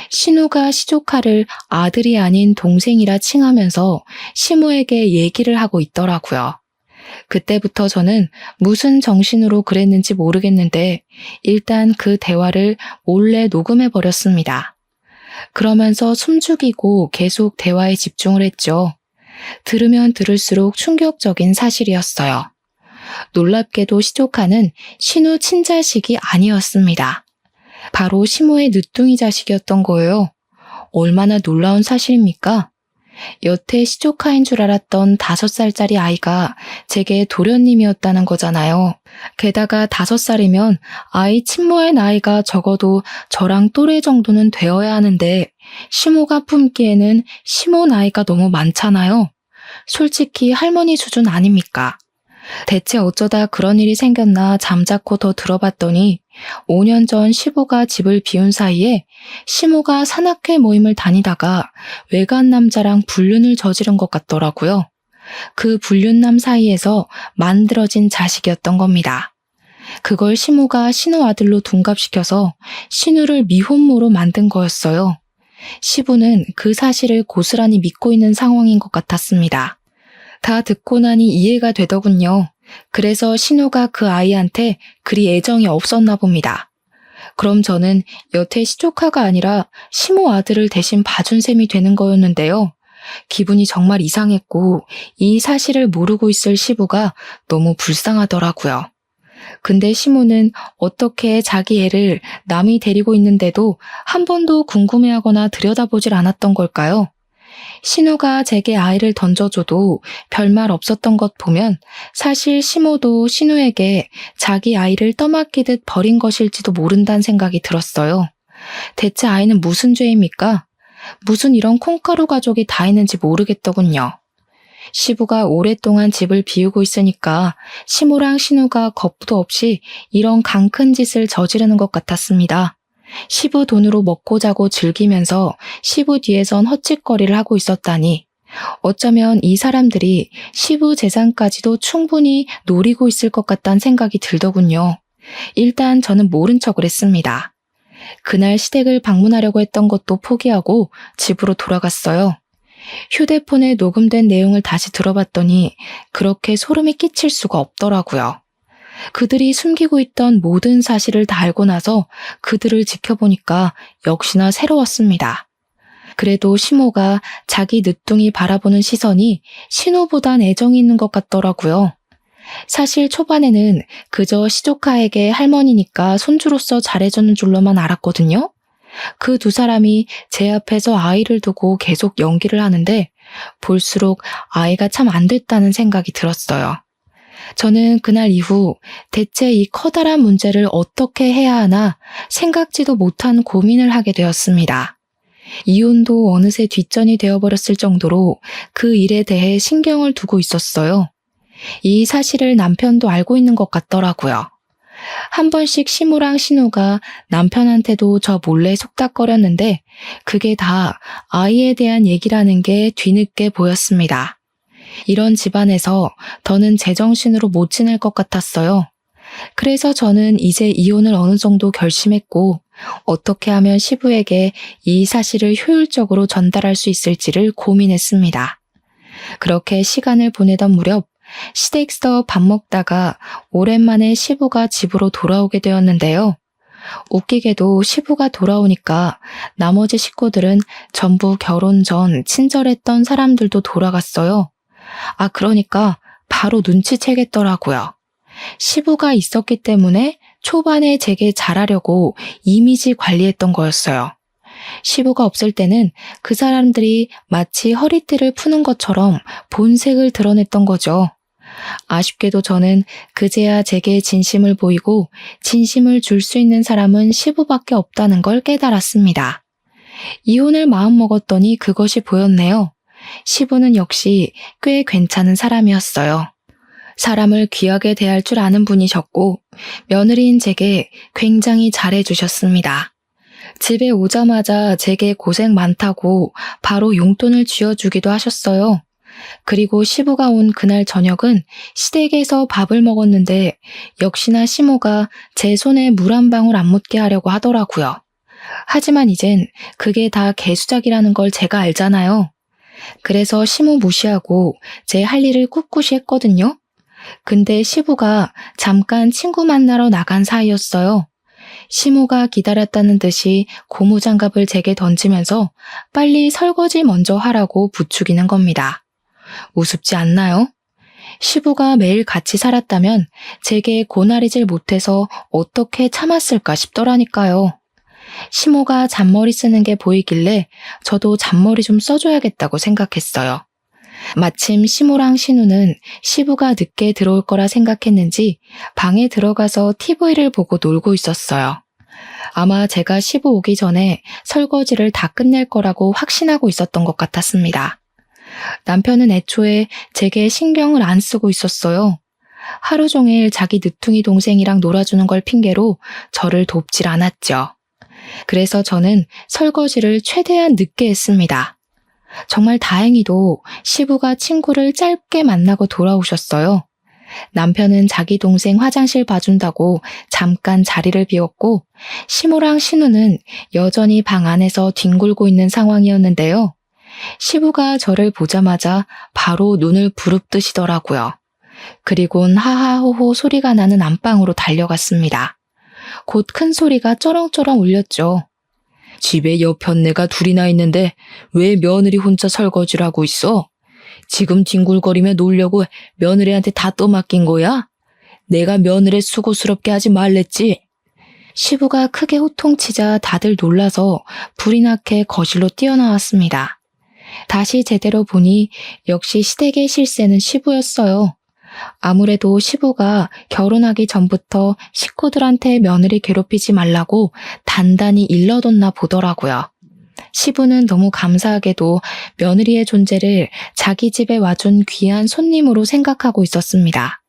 신우가 시조카를 아들이 아닌 동생이라 칭하면서 시모에게 얘기를 하고 있더라고요. 그때부터 저는 무슨 정신으로 그랬는지 모르겠는데 일단 그 대화를 몰래 녹음해 버렸습니다. 그러면서 숨죽이고 계속 대화에 집중을 했죠. 들으면 들을수록 충격적인 사실이었어요. 놀랍게도 시조카는 신우 친자식이 아니었습니다. 바로 시모의 늦둥이 자식이었던 거예요. 얼마나 놀라운 사실입니까? 여태 시조카인 줄 알았던 5살짜리 아이가 제게 도련님이었다는 거잖아요. 게다가 5살이면 아이 친모의 나이가 적어도 저랑 또래 정도는 되어야 하는데 시모가 품기에는 시모 나이가 너무 많잖아요. 솔직히 할머니 수준 아닙니까? 대체 어쩌다 그런 일이 생겼나 잠자코 더 들어봤더니 5년 전 시부가 집을 비운 사이에 시모가 산악회 모임을 다니다가 외간 남자랑 불륜을 저지른 것 같더라고요. 그 불륜남 사이에서 만들어진 자식이었던 겁니다. 그걸 시모가 신우 아들로 둔갑시켜서 신우를 미혼모로 만든 거였어요. 시부는 그 사실을 고스란히 믿고 있는 상황인 것 같았습니다. 다 듣고 나니 이해가 되더군요. 그래서 신우가 그 아이한테 그리 애정이 없었나 봅니다. 그럼 저는 여태 시조카가 아니라 시모 아들을 대신 봐준 셈이 되는 거였는데요. 기분이 정말 이상했고 이 사실을 모르고 있을 시부가 너무 불쌍하더라고요. 근데 시모는 어떻게 자기 애를 남이 데리고 있는데도 한 번도 궁금해하거나 들여다보질 않았던 걸까요? 신우가 제게 아이를 던져줘도 별말 없었던 것 보면 사실 시모도 신우에게 자기 아이를 떠맡기듯 버린 것일지도 모른다는 생각이 들었어요. 대체 아이는 무슨 죄입니까? 무슨 이런 콩가루 가족이 다 있는지 모르겠더군요. 시부가 오랫동안 집을 비우고 있으니까 시모랑 신우가 겁도 없이 이런 강큰 짓을 저지르는 것 같았습니다. 시부 돈으로 먹고 자고 즐기면서 시부 뒤에선 헛짓거리를 하고 있었다니 어쩌면 이 사람들이 시부 재산까지도 충분히 노리고 있을 것 같다는 생각이 들더군요. 일단 저는 모른 척을 했습니다. 그날 시댁을 방문하려고 했던 것도 포기하고 집으로 돌아갔어요. 휴대폰에 녹음된 내용을 다시 들어봤더니 그렇게 소름이 끼칠 수가 없더라고요. 그들이 숨기고 있던 모든 사실을 다 알고 나서 그들을 지켜보니까 역시나 새로웠습니다. 그래도 시모가 자기 늦둥이 바라보는 시선이 신우보단 애정이 있는 것 같더라고요. 사실 초반에는 그저 시조카에게 할머니니까 손주로서 잘해주는 줄로만 알았거든요. 그 두 사람이 제 앞에서 아이를 두고 계속 연기를 하는데 볼수록 아이가 참 안 됐다는 생각이 들었어요. 저는 그날 이후 대체 이 커다란 문제를 어떻게 해야 하나 생각지도 못한 고민을 하게 되었습니다. 이혼도 어느새 뒷전이 되어버렸을 정도로 그 일에 대해 신경을 두고 있었어요. 이 사실을 남편도 알고 있는 것 같더라고요. 한 번씩 시모랑 신우가 남편한테도 저 몰래 속닥거렸는데 그게 다 아이에 대한 얘기라는 게 뒤늦게 보였습니다. 이런 집안에서 더는 제정신으로 못 지낼 것 같았어요. 그래서 저는 이제 이혼을 어느 정도 결심했고 어떻게 하면 시부에게 이 사실을 효율적으로 전달할 수 있을지를 고민했습니다. 그렇게 시간을 보내던 무렵 시댁에서 밥 먹다가 오랜만에 시부가 집으로 돌아오게 되었는데요. 웃기게도 시부가 돌아오니까 나머지 식구들은 전부 결혼 전 친절했던 사람들도 돌아갔어요. 그러니까 바로 눈치채겠더라고요. 시부가 있었기 때문에 초반에 제게 잘하려고 이미지 관리했던 거였어요. 시부가 없을 때는 그 사람들이 마치 허리띠를 푸는 것처럼 본색을 드러냈던 거죠. 아쉽게도 저는 그제야 제게 진심을 보이고 진심을 줄 수 있는 사람은 시부밖에 없다는 걸 깨달았습니다. 이혼을 마음먹었더니 그것이 보였네요. 시부는 역시 꽤 괜찮은 사람이었어요. 사람을 귀하게 대할 줄 아는 분이셨고 며느리인 제게 굉장히 잘해주셨습니다. 집에 오자마자 제게 고생 많다고 바로 용돈을 쥐어주기도 하셨어요. 그리고 시부가 온 그날 저녁은 시댁에서 밥을 먹었는데 역시나 시모가 제 손에 물 한 방울 안 묻게 하려고 하더라고요. 하지만 이젠 그게 다 개수작이라는 걸 제가 알잖아요. 그래서 시무 무시하고 제 할 일을 꿋꿋이 했거든요. 근데 시부가 잠깐 친구 만나러 나간 사이였어요. 시무가 기다렸다는 듯이 고무장갑을 제게 던지면서 빨리 설거지 먼저 하라고 부추기는 겁니다. 우습지 않나요? 시부가 매일 같이 살았다면 제게 고나리질 못해서 어떻게 참았을까 싶더라니까요. 시모가 잔머리 쓰는 게 보이길래 저도 잔머리 좀 써줘야겠다고 생각했어요. 마침 시모랑 신우는 시부가 늦게 들어올 거라 생각했는지 방에 들어가서 TV를 보고 놀고 있었어요. 아마 제가 시부 오기 전에 설거지를 다 끝낼 거라고 확신하고 있었던 것 같았습니다. 남편은 애초에 제게 신경을 안 쓰고 있었어요. 하루 종일 자기 늦둥이 동생이랑 놀아주는 걸 핑계로 저를 돕질 않았죠. 그래서 저는 설거지를 최대한 늦게 했습니다. 정말 다행히도 시부가 친구를 짧게 만나고 돌아오셨어요. 남편은 자기 동생 화장실 봐준다고 잠깐 자리를 비웠고 시모랑 신우는 여전히 방 안에서 뒹굴고 있는 상황이었는데요. 시부가 저를 보자마자 바로 눈을 부릅뜨시더라고요. 그리곤 하하호호 소리가 나는 안방으로 달려갔습니다. 곧 큰 소리가 쩌렁쩌렁 울렸죠. 집에 여편네가 둘이나 있는데 왜 며느리 혼자 설거지를 하고 있어? 지금 뒹굴거리며 놀려고 며느리한테 다 떠맡긴 거야? 내가 며느리 수고스럽게 하지 말랬지? 시부가 크게 호통치자 다들 놀라서 불이 나게 거실로 뛰어나왔습니다. 다시 제대로 보니 역시 시댁의 실세는 시부였어요. 아무래도 시부가 결혼하기 전부터 식구들한테 며느리 괴롭히지 말라고 단단히 일러뒀나 보더라고요. 시부는 너무 감사하게도 며느리의 존재를 자기 집에 와준 귀한 손님으로 생각하고 있었습니다.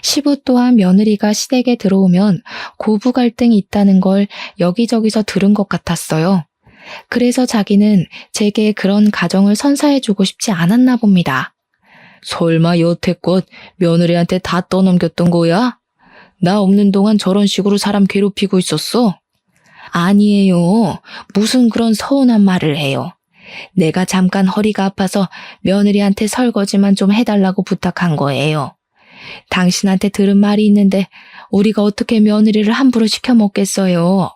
시부 또한 며느리가 시댁에 들어오면 고부 갈등이 있다는 걸 여기저기서 들은 것 같았어요. 그래서 자기는 제게 그런 가정을 선사해주고 싶지 않았나 봅니다. 설마 여태껏 며느리한테 다 떠넘겼던 거야? 나 없는 동안 저런 식으로 사람 괴롭히고 있었어? 아니에요. 무슨 그런 서운한 말을 해요. 내가 잠깐 허리가 아파서 며느리한테 설거지만 좀 해달라고 부탁한 거예요. 당신한테 들은 말이 있는데 우리가 어떻게 며느리를 함부로 시켜 먹겠어요?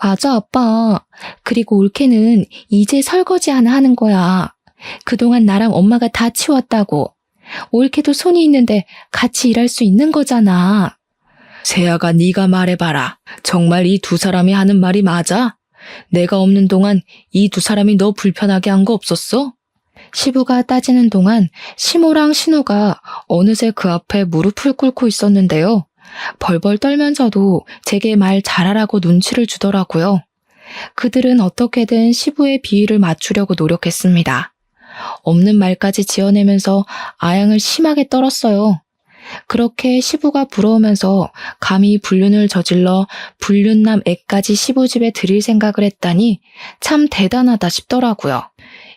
맞아, 아빠. 그리고 올케는 이제 설거지 하나 하는 거야. 그동안 나랑 엄마가 다 치웠다고. 올케도 손이 있는데 같이 일할 수 있는 거잖아. 세아가 네가 말해봐라. 정말 이 두 사람이 하는 말이 맞아? 내가 없는 동안 이 두 사람이 너 불편하게 한 거 없었어? 시부가 따지는 동안 시모랑 신우가 어느새 그 앞에 무릎을 꿇고 있었는데요. 벌벌 떨면서도 제게 말 잘하라고 눈치를 주더라고요. 그들은 어떻게든 시부의 비위를 맞추려고 노력했습니다. 없는 말까지 지어내면서 아양을 심하게 떨었어요. 그렇게 시부가 부러우면서 감히 불륜을 저질러 불륜남 애까지 시부 집에 들일 생각을 했다니 참 대단하다 싶더라고요.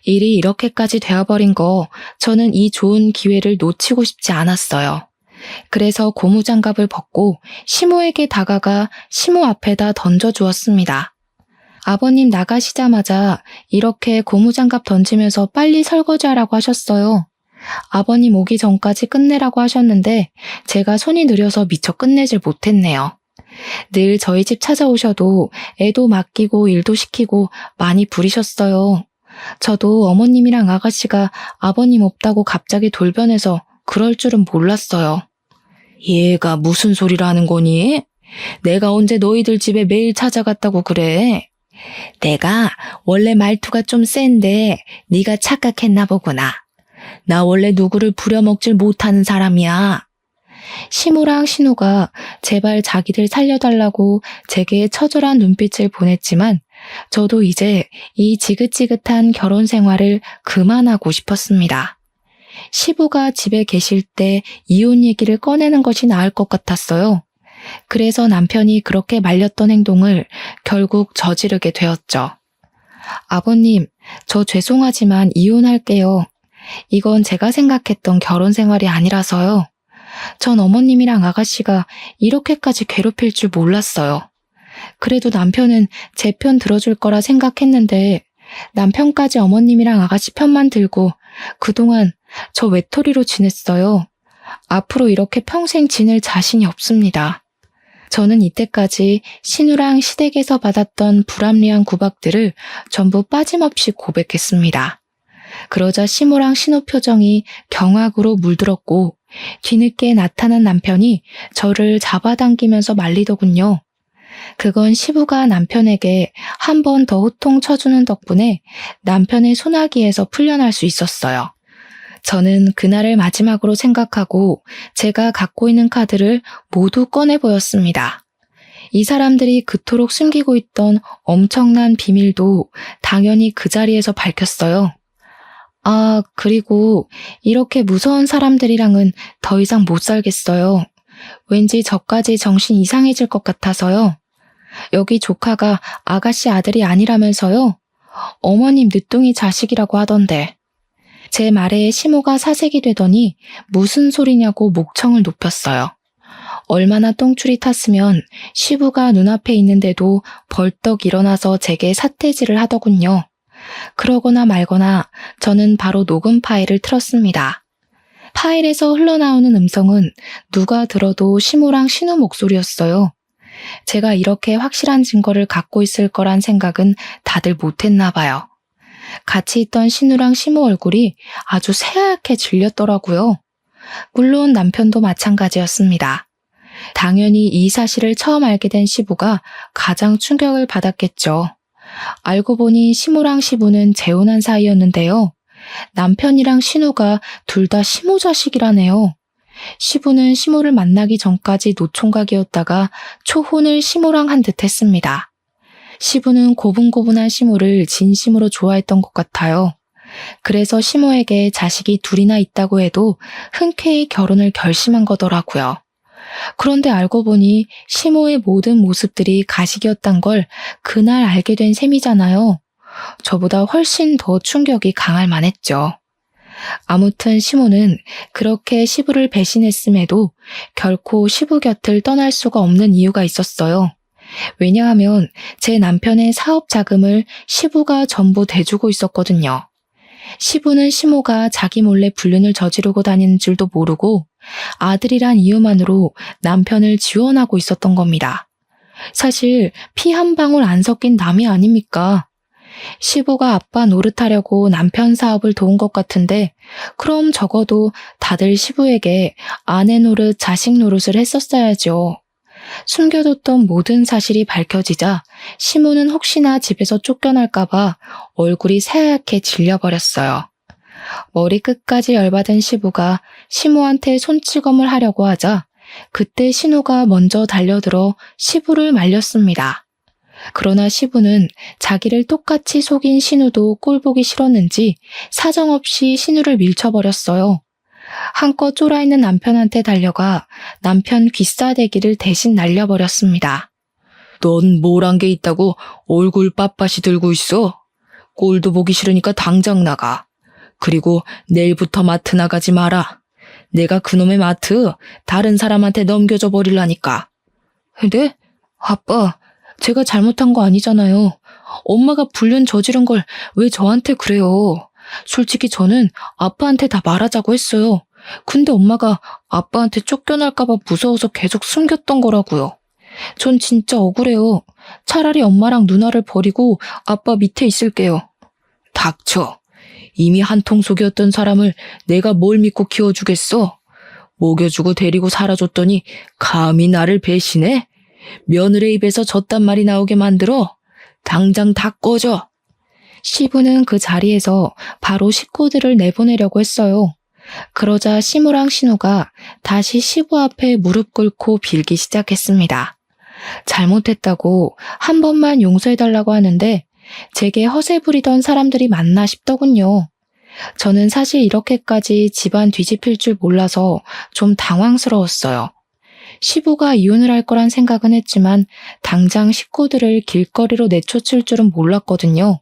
일이 이렇게까지 되어버린 거 저는 이 좋은 기회를 놓치고 싶지 않았어요. 그래서 고무장갑을 벗고 시모에게 다가가 시모 앞에다 던져주었습니다. 아버님 나가시자마자 이렇게 고무장갑 던지면서 빨리 설거지하라고 하셨어요. 아버님 오기 전까지 끝내라고 하셨는데 제가 손이 느려서 미처 끝내질 못했네요. 늘 저희 집 찾아오셔도 애도 맡기고 일도 시키고 많이 부리셨어요. 저도 어머님이랑 아가씨가 아버님 없다고 갑자기 돌변해서 그럴 줄은 몰랐어요. 얘가 무슨 소리를 하는 거니? 내가 언제 너희들 집에 매일 찾아갔다고 그래? 내가 원래 말투가 좀 센데 네가 착각했나 보구나. 나 원래 누구를 부려먹질 못하는 사람이야. 시모랑 신우가 제발 자기들 살려달라고 제게 처절한 눈빛을 보냈지만 저도 이제 이 지긋지긋한 결혼 생활을 그만하고 싶었습니다. 시부가 집에 계실 때 이혼 얘기를 꺼내는 것이 나을 것 같았어요. 그래서 남편이 그렇게 말렸던 행동을 결국 저지르게 되었죠. 아버님, 저 죄송하지만 이혼할게요. 이건 제가 생각했던 결혼 생활이 아니라서요. 전 어머님이랑 아가씨가 이렇게까지 괴롭힐 줄 몰랐어요. 그래도 남편은 제 편 들어줄 거라 생각했는데 남편까지 어머님이랑 아가씨 편만 들고 그동안 저 외톨이로 지냈어요. 앞으로 이렇게 평생 지낼 자신이 없습니다. 저는 이때까지 신우랑 시댁에서 받았던 불합리한 구박들을 전부 빠짐없이 고백했습니다. 그러자 시모랑 신우 표정이 경악으로 물들었고 뒤늦게 나타난 남편이 저를 잡아당기면서 말리더군요. 그건 시부가 남편에게 한 번 더 호통 쳐주는 덕분에 남편의 소나기에서 풀려날 수 있었어요. 저는 그날을 마지막으로 생각하고 제가 갖고 있는 카드를 모두 꺼내 보였습니다. 이 사람들이 그토록 숨기고 있던 엄청난 비밀도 당연히 그 자리에서 밝혔어요. 아, 그리고 이렇게 무서운 사람들이랑은 더 이상 못 살겠어요. 왠지 저까지 정신 이상해질 것 같아서요. 여기 조카가 아가씨 아들이 아니라면서요. 어머님 늦둥이 자식이라고 하던데. 제 말에 시모가 사색이 되더니 무슨 소리냐고 목청을 높였어요. 얼마나 똥줄이 탔으면 시부가 눈앞에 있는데도 벌떡 일어나서 제게 삿대질을 하더군요. 그러거나 말거나 저는 바로 녹음 파일을 틀었습니다. 파일에서 흘러나오는 음성은 누가 들어도 시모랑 신우 목소리였어요. 제가 이렇게 확실한 증거를 갖고 있을 거란 생각은 다들 못했나 봐요. 같이 있던 신우랑 시모 얼굴이 아주 새하얗게 질렸더라고요. 물론 남편도 마찬가지였습니다. 당연히 이 사실을 처음 알게 된 시부가 가장 충격을 받았겠죠. 알고 보니 시모랑 시부는 재혼한 사이였는데요. 남편이랑 신우가 둘 다 시모 자식이라네요. 시부는 시모를 만나기 전까지 노총각이었다가 초혼을 시모랑 한 듯 했습니다. 시부는 고분고분한 시모를 진심으로 좋아했던 것 같아요. 그래서 시모에게 자식이 둘이나 있다고 해도 흔쾌히 결혼을 결심한 거더라고요. 그런데 알고 보니 시모의 모든 모습들이 가식이었단 걸 그날 알게 된 셈이잖아요. 저보다 훨씬 더 충격이 강할 만했죠. 아무튼 시모는 그렇게 시부를 배신했음에도 결코 시부 곁을 떠날 수가 없는 이유가 있었어요. 왜냐하면 제 남편의 사업 자금을 시부가 전부 대주고 있었거든요. 시부는 시모가 자기 몰래 불륜을 저지르고 다니는 줄도 모르고 아들이란 이유만으로 남편을 지원하고 있었던 겁니다. 사실 피 한 방울 안 섞인 남이 아닙니까? 시부가 아빠 노릇하려고 남편 사업을 도운 것 같은데 그럼 적어도 다들 시부에게 아내 노릇, 자식 노릇을 했었어야죠. 숨겨뒀던 모든 사실이 밝혀지자 시모는 혹시나 집에서 쫓겨날까봐 얼굴이 새하얗게 질려버렸어요. 머리 끝까지 열받은 시부가 시모한테 손찌검을 하려고 하자 그때 신우가 먼저 달려들어 시부를 말렸습니다. 그러나 시부는 자기를 똑같이 속인 신우도 꼴보기 싫었는지 사정없이 신우를 밀쳐버렸어요. 한껏 쫄아있는 남편한테 달려가 남편 귀싸대기를 대신 날려버렸습니다. 넌 뭘 한 게 있다고 얼굴 빳빳이 들고 있어? 꼴도 보기 싫으니까 당장 나가. 그리고 내일부터 마트 나가지 마라. 내가 그놈의 마트 다른 사람한테 넘겨줘 버리려니까. 네? 아빠, 제가 잘못한 거 아니잖아요. 엄마가 불륜 저지른 걸 왜 저한테 그래요? 솔직히 저는 아빠한테 다 말하자고 했어요. 근데 엄마가 아빠한테 쫓겨날까봐 무서워서 계속 숨겼던 거라고요. 전 진짜 억울해요. 차라리 엄마랑 누나를 버리고 아빠 밑에 있을게요. 닥쳐. 이미 한통 속이었던 사람을 내가 뭘 믿고 키워주겠어? 먹여주고 데리고 살아줬더니 감히 나를 배신해? 며느리 입에서 저딴 말이 나오게 만들어? 당장 다 꺼져. 시부는 그 자리에서 바로 식구들을 내보내려고 했어요. 그러자 시무랑 신우가 다시 시부 앞에 무릎 꿇고 빌기 시작했습니다. 잘못했다고 한 번만 용서해달라고 하는데 제게 허세 부리던 사람들이 맞나 싶더군요. 저는 사실 이렇게까지 집안 뒤집힐 줄 몰라서 좀 당황스러웠어요. 시부가 이혼을 할 거란 생각은 했지만 당장 식구들을 길거리로 내쫓을 줄은 몰랐거든요.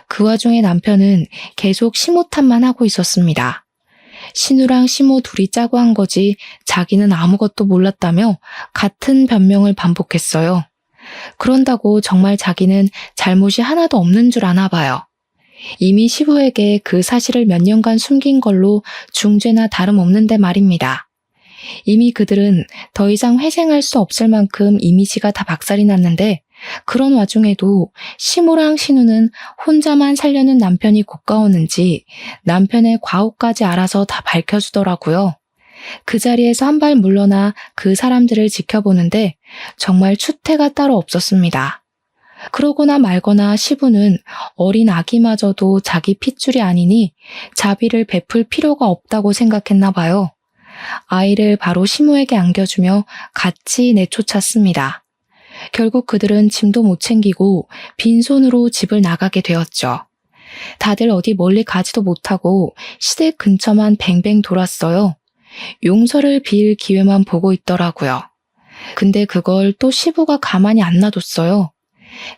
그 와중에 남편은 계속 시모 탓만 하고 있었습니다. 신우랑 시모 둘이 짜고 한 거지 자기는 아무것도 몰랐다며 같은 변명을 반복했어요. 그런다고 정말 자기는 잘못이 하나도 없는 줄 아나 봐요. 이미 시부에게 그 사실을 몇 년간 숨긴 걸로 중죄나 다름없는데 말입니다. 이미 그들은 더 이상 회생할 수 없을 만큼 이미지가 다 박살이 났는데 그런 와중에도 시모랑 신우는 혼자만 살려는 남편이 고가웠는지 남편의 과오까지 알아서 다 밝혀주더라고요. 그 자리에서 한 발 물러나 그 사람들을 지켜보는데 정말 추태가 따로 없었습니다. 그러거나 말거나 시부는 어린 아기마저도 자기 핏줄이 아니니 자비를 베풀 필요가 없다고 생각했나 봐요. 아이를 바로 시모에게 안겨주며 같이 내쫓았습니다. 결국 그들은 짐도 못 챙기고 빈손으로 집을 나가게 되었죠. 다들 어디 멀리 가지도 못하고 시댁 근처만 뱅뱅 돌았어요. 용서를 빌 기회만 보고 있더라고요. 근데 그걸 또 시부가 가만히 안 놔뒀어요.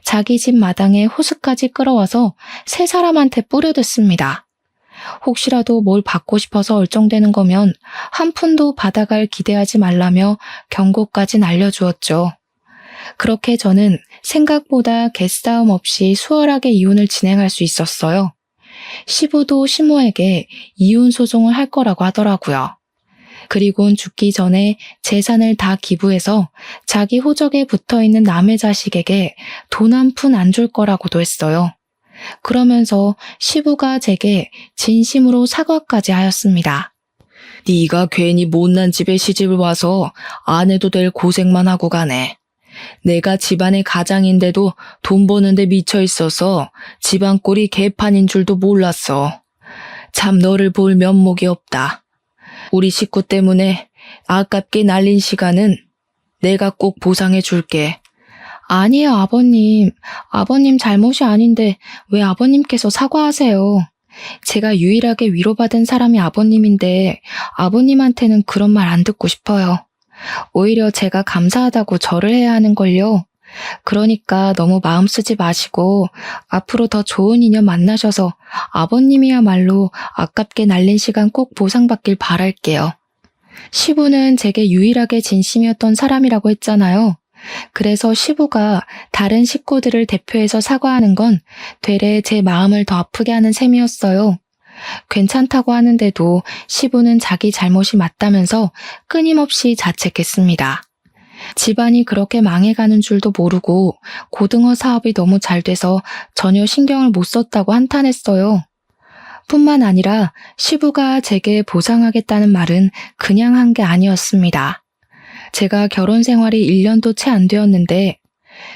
자기 집 마당에 호스까지 끌어와서 세 사람한테 뿌려댔습니다. 혹시라도 뭘 받고 싶어서 얼쩡대는 거면 한 푼도 받아갈 기대하지 말라며 경고까지 날려주었죠. 그렇게 저는 생각보다 개싸움 없이 수월하게 이혼을 진행할 수 있었어요. 시부도 시모에게 이혼 소송을 할 거라고 하더라고요. 그리곤 죽기 전에 재산을 다 기부해서 자기 호적에 붙어있는 남의 자식에게 돈 한 푼 안 줄 거라고도 했어요. 그러면서 시부가 제게 진심으로 사과까지 하였습니다. 네가 괜히 못난 집에 시집을 와서 안 해도 될 고생만 하고 가네. 내가 집안의 가장인데도 돈 버는데 미쳐 있어서 집안 꼴이 개판인 줄도 몰랐어. 참 너를 볼 면목이 없다. 우리 식구 때문에 아깝게 날린 시간은 내가 꼭 보상해 줄게. 아니에요, 아버님. 아버님 잘못이 아닌데 왜 아버님께서 사과하세요? 제가 유일하게 위로받은 사람이 아버님인데 아버님한테는 그런 말 안 듣고 싶어요. 오히려 제가 감사하다고 절을 해야 하는걸요. 그러니까 너무 마음 쓰지 마시고 앞으로 더 좋은 인연 만나셔서 아버님이야말로 아깝게 날린 시간 꼭 보상받길 바랄게요. 시부는 제게 유일하게 진심이었던 사람이라고 했잖아요. 그래서 시부가 다른 식구들을 대표해서 사과하는 건 되레 제 마음을 더 아프게 하는 셈이었어요. 괜찮다고 하는데도 시부는 자기 잘못이 맞다면서 끊임없이 자책했습니다. 집안이 그렇게 망해가는 줄도 모르고 고등어 사업이 너무 잘 돼서 전혀 신경을 못 썼다고 한탄했어요. 뿐만 아니라 시부가 제게 보상하겠다는 말은 그냥 한 게 아니었습니다. 제가 결혼 생활이 1년도 채 안 되었는데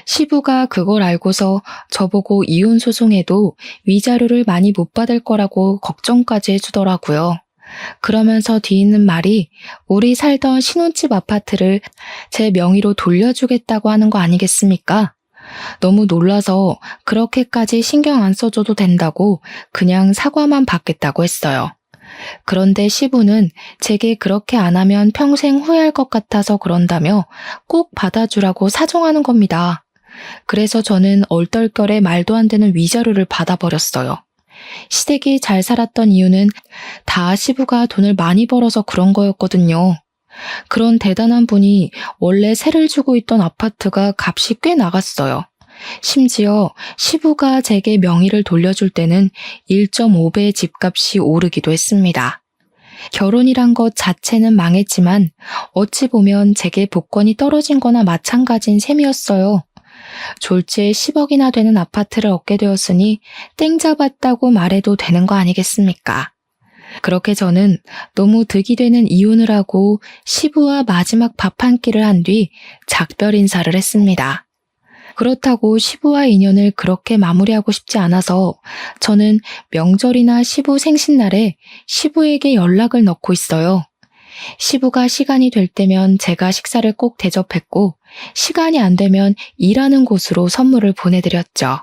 시부가 그걸 알고서 저보고 이혼 소송해도 위자료를 많이 못 받을 거라고 걱정까지 해주더라고요. 그러면서 뒤있는 말이 우리 살던 신혼집 아파트를 제 명의로 돌려주겠다고 하는 거 아니겠습니까? 너무 놀라서 그렇게까지 신경 안 써줘도 된다고 그냥 사과만 받겠다고 했어요. 그런데 시부는 제게 그렇게 안 하면 평생 후회할 것 같아서 그런다며 꼭 받아주라고 사정하는 겁니다. 그래서 저는 얼떨결에 말도 안 되는 위자료를 받아버렸어요. 시댁이 잘 살았던 이유는 다 시부가 돈을 많이 벌어서 그런 거였거든요. 그런 대단한 분이 원래 세를 주고 있던 아파트가 값이 꽤 나갔어요. 심지어 시부가 제게 명의를 돌려줄 때는 1.5배 집값이 오르기도 했습니다. 결혼이란 것 자체는 망했지만 어찌 보면 제게 복권이 떨어진 거나 마찬가지인 셈이었어요. 졸지에 10억이나 되는 아파트를 얻게 되었으니 땡 잡았다고 말해도 되는 거 아니겠습니까? 그렇게 저는 너무 득이 되는 이혼을 하고 시부와 마지막 밥 한 끼를 한 뒤 작별 인사를 했습니다. 그렇다고 시부와 인연을 그렇게 마무리하고 싶지 않아서 저는 명절이나 시부 생신날에 시부에게 연락을 넣고 있어요. 시부가 시간이 될 때면 제가 식사를 꼭 대접했고 시간이 안 되면 일하는 곳으로 선물을 보내드렸죠.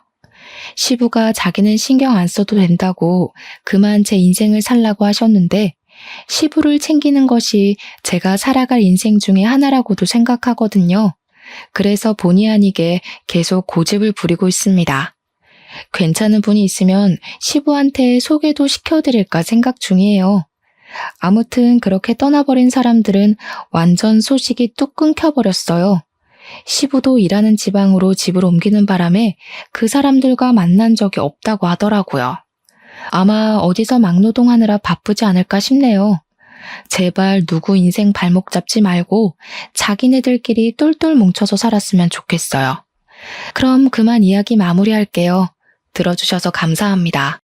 시부가 자기는 신경 안 써도 된다고 그만 제 인생을 살라고 하셨는데 시부를 챙기는 것이 제가 살아갈 인생 중에 하나라고도 생각하거든요. 그래서 본의 아니게 계속 고집을 부리고 있습니다. 괜찮은 분이 있으면 시부한테 소개도 시켜드릴까 생각 중이에요. 아무튼 그렇게 떠나버린 사람들은 완전 소식이 뚝 끊겨버렸어요. 시부도 일하는 지방으로 집을 옮기는 바람에 그 사람들과 만난 적이 없다고 하더라고요. 아마 어디서 막노동하느라 바쁘지 않을까 싶네요. 제발 누구 인생 발목 잡지 말고 자기네들끼리 똘똘 뭉쳐서 살았으면 좋겠어요. 그럼 그만 이야기 마무리할게요. 들어주셔서 감사합니다.